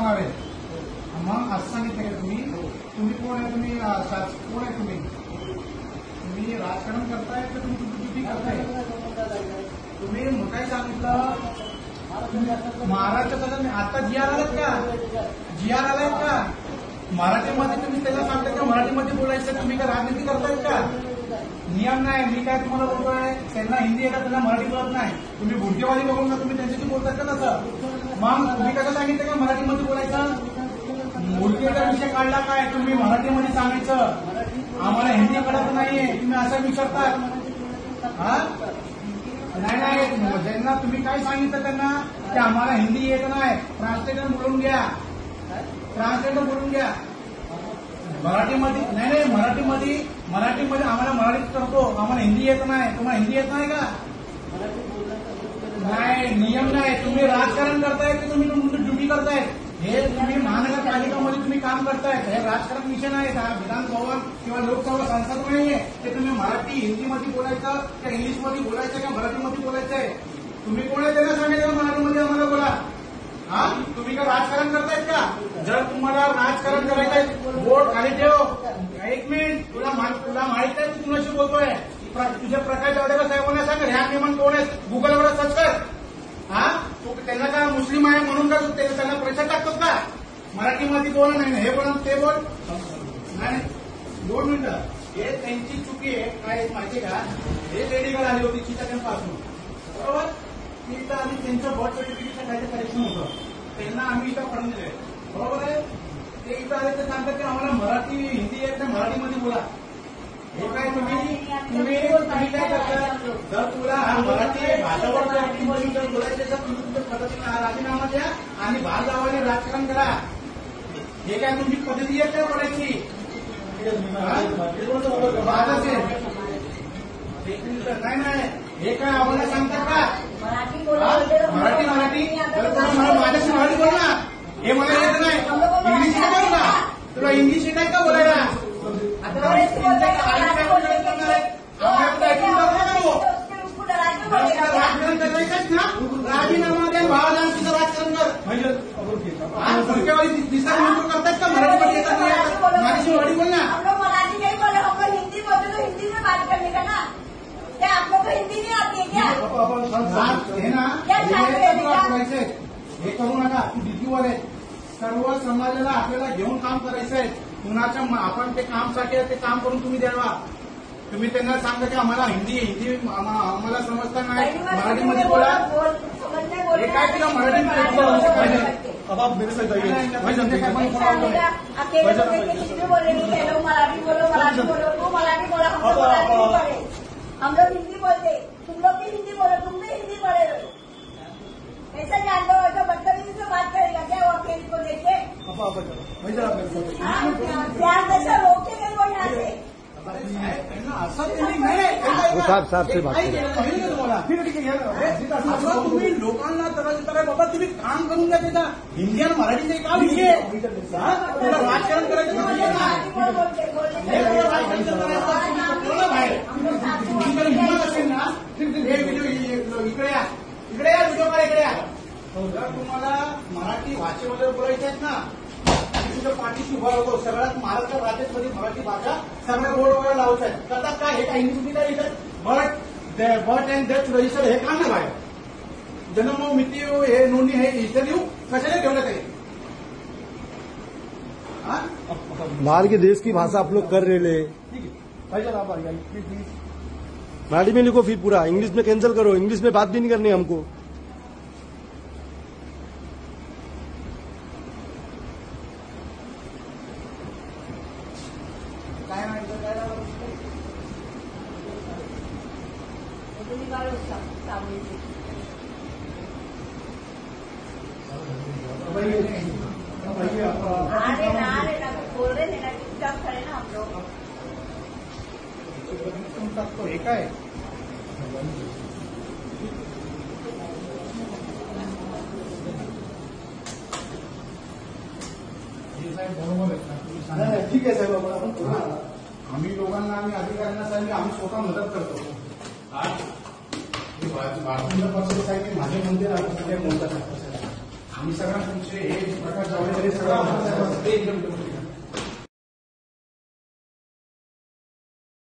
आहे. मग असं सांगितलं का तुम्ही कोण आहे? तुम्ही कोण आहे? तुम्ही राजकारण करताय का तुम्ही तुमची ड्युटी करताय? तुम्ही मग काय सांगितलं? महाराष्ट्राचा आता जी आर आलात का? जी आर आलाय का? मराठीमध्ये तुम्ही त्याला सांगता का मराठीमध्ये बोलायचं? तुम्ही का राजनीती करतायत का? नियम नाही. मी काय तुम्हाला बोलतोय, त्यांना हिंदी येतात, त्यांना मराठी बोलत नाही. तुम्ही भुरकेवाली बघून का तुम्ही त्यांच्याशी बोलताय का तसं? मग तुम्ही कसं सांगितलं का मराठीमध्ये बोलायचं? भुरकेचा विषय काढला काय? तुम्ही मराठीमध्ये सांगायचं. आम्हाला हिंदी कळत नाहीये, तुम्ही असं विचारता? हा नाही. ज्यांना तुम्ही काय सांगितलं त्यांना की आम्हाला हिंदी येत नाही, ट्रान्सलेटर बोलून घ्या. ट्रान्सलेटर बोलून घ्या मराठीमध्ये. नाही मराठीमध्ये आम्हाला मराठीत करतो, आम्हाला हिंदी येत नाही. तुम्हाला हिंदी येत नाही का? नाही, नियम नाही. तुम्ही राजकारण करताय की तुम्ही तुमची ड्युटी करताय? हे तुम्ही महानगरपालिकामध्ये तुम्ही काम करताय. हे राजकारण विषय नाही. विधानभवन किंवा लोकसभा संसद नाहीये. ते तुम्ही मराठी हिंदीमध्ये बोलायचं का इंग्लिशमध्ये बोलायचं का मराठीमध्ये बोलायचंय? तुम्ही कोण आहे त्यांना सांगायचं मराठीमध्ये आम्हाला बोला. हा तुम्ही का राजकारण करतायत का? जर तुम्हाला राजकारण करायचंय बोट खाली ठेव. एक मिनिट, तुला माहित आहे तू कुणाशी बोलतोय? तुझ्या प्रकाश जावडेकर साहेबांना सांग ह्या नियमन कोण आहे, गुगलवर सर्च कर. हा तू त्यांना का मुस्लिम आहे म्हणून का त्यांना प्रचार टाकतोस का? मराठीमध्ये बोल. नाही हे बोल ते बोल. नाही 2 मिनिटं. हे त्यांची चुकी आहे. काय माहिती का? हे लेडीकडे आली होती चिटाक्यांपासून, बरोबर? तिथं आधी त्यांचं बर्थ सर्टिफिकेटचं काहीतरी करेक्शन होतं. त्यांना आम्ही इथं पडून दिले, बरोबर आहे? ते इथं आले तर सांगतात की आम्हाला मराठी हिंदी येत नाही, मराठीमध्ये बोला. हे काय तुम्ही काय करता? जर तुला मराठी भाषावर जर बोलायचं तर तुम्ही तुमच्या पद्धतीने राजीनामा द्या आणि भाग लावायला राजकारण करा. हे काय तुमची पद्धती आहे काय बोलायची? नाही हे काय आम्हाला सांगतात का? मराठी माझ्याशी मराठी बोल ना. हे मला येत नाही. इंग्लिश बोल ना. तुला इंग्लिश येत आहे का बोलायला? राजकारण करायचंच ना. राजीनामा द्या, भावाला तिथं राजकारण कर. फुलकेवाली दिसा म्हणून करतात का? मराठीमध्ये येतात नाही, माझ्याशी मराठी बोल ना. मराठी नहीं बोले, हमको हिंदी बोलते तो हिंदी में बात करने का ना. क्या आप लोग को हिंदी नहीं आती है क्या? हे ना हे करू नका. तू डीपीवर आहे. सर्व समाजाला आपल्याला घेऊन काम करायचंय. कुणाच्या आपण ते कामसाठी ते काम करून तुम्ही द्यावा. तुम्ही त्यांना सांगा की आम्हाला हिंदी आम्हाला समजता नाही, मराठीमध्ये बोला. हे काय तिला मराठी पाहिजे? अब आप मेरे साथ आइए. अकेले हिंदी बोले नहीं, लोग मराठी बोलो, तू मराठी बोला, हम लोग मराठी नहीं बोले, हम लोग हिंदी बोलते. तुम लोग भी हिंदी बोलो, तुम भी हिंदी बोले. ऐसा जान लो, ऐसा बदतमीजी से बात करेगा क्या वो अकेले को देख के? ध्यान दशा रोके गए वो यहाँ से. साहेब से बात तुम्ही लोकांना तर बाबा तुम्ही काम करून घ्या. त्याचा हिंदी आणि मराठीचे का विषय? तुला राजकारण करायचं हिंमत असेल ना, हे व्हिडिओ इकडे या व्हिडिओ मला इकडे या. जर तुम्हाला मराठी भाषेमध्ये बोलायचे आहेत ना, तुझ्या पाठीशी उभा होतो. सगळ्यात महाराष्ट्र राज्यामध्ये मराठी भाषा सगळ्या बोर्ड वगैरे लावत आहेत. करतात काय? हे काय हिंदी काय इथं बर्थ अँड डेथ रजिस्टर हे काम नाही बाहेर. जन्म मिती हे नोंदणी हे इथं देऊ कशाला ठेवलं काही? बाहर के देश की भाषा आप लोग कर रहे हैं. ठीक है भाई, आप आइए प्लीज. मराठी में लिखो फिर पूरा. इंग्लिश में कैंसिल करो. इंग्लिश में बात भी नहीं करनी हमको. काय नाही बोल रहे थे ना, चुपचाप खड़े ना हम लोग. हे काय बरोबर आहे. ठीक आहे साहेब, आम्ही लोकांना आम्ही अधिकाऱ्यांना सांगितलं आम्ही स्वतः मदत करतो. भारतीय पक्ष साहेब माझे मंदिर आम्ही सगळे बोलतात. ही सगळं तुमचे हे प्रकाश जावडेकर हे सगळं